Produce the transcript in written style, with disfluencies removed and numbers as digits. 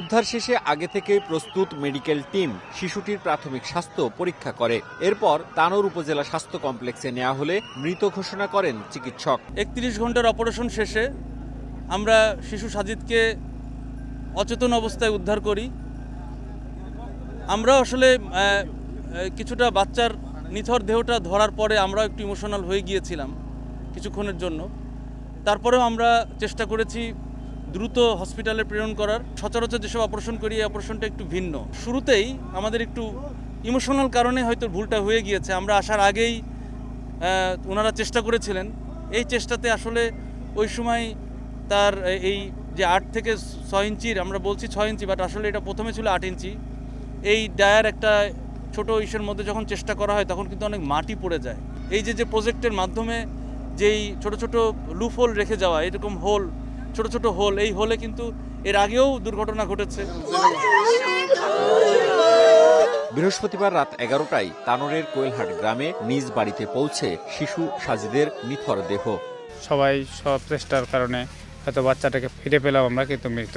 উদ্ধার শেষে আগে থেকেই প্রস্তুত মেডিকেল টিম শিশুটির প্রাথমিক স্বাস্থ্য পরীক্ষা করে। এরপর তানোর উপজেলা স্বাস্থ্য কমপ্লেক্সে নেওয়া হলে মৃত ঘোষণা করেন চিকিৎসক। 31 ঘন্টার অপারেশন শেষে আমরা শিশু সাজিদকে অচেতন অবস্থায় উদ্ধার করি। আমরা আসলে কিছুটা বাচ্চার নিথর দেহটা ধরার পরে আমরা একটু ইমোশনাল হয়ে গিয়েছিলাম কিছুক্ষণের জন্য। তারপরেও আমরা চেষ্টা করেছি দ্রুত হসপিটালে প্রেরণ করার। সচরাচর যেসব অপারেশন করি এই অপারেশনটা একটু ভিন্ন। শুরুতেই আমাদের একটু ইমোশনাল কারণে হয়তো ভুলটা হয়ে গিয়েছে। আমরা আসার আগেই ওনারা চেষ্টা করেছিলেন। এই চেষ্টাতে আসলে ওই সময় তার এই যে 8 থেকে 6 ইঞ্চির, আমরা বলছি 6 ইঞ্চি, বাট আসলে এটা প্রথমে ছিল 8 ইঞ্চি। এই ডায়ার একটা ছোট ইসের মধ্যে যখন চেষ্টা করা হয় তখন কিন্তু অনেক মাটি পড়ে যায়। এই যে প্রজেক্টের মাধ্যমে যেই ছোট ছোট লুপ হোল রেখে যাওয়া, এরকম হোল, ছোট ছোট হোল, এই হোলে কিন্তু এর আগেও দুর্ঘটনা ঘটেছে। বৃহস্পতিবার রাত 11টায় তানোরের কোয়েলহাট গ্রামে নিজ বাড়িতে পৌঁছে শিশু সাজিদের নিথর দেহ। সব চেষ্টার কারণে হয়তো বাচ্চাটাকে ফিরে পেলাম আমরা, কিন্তু মৃত।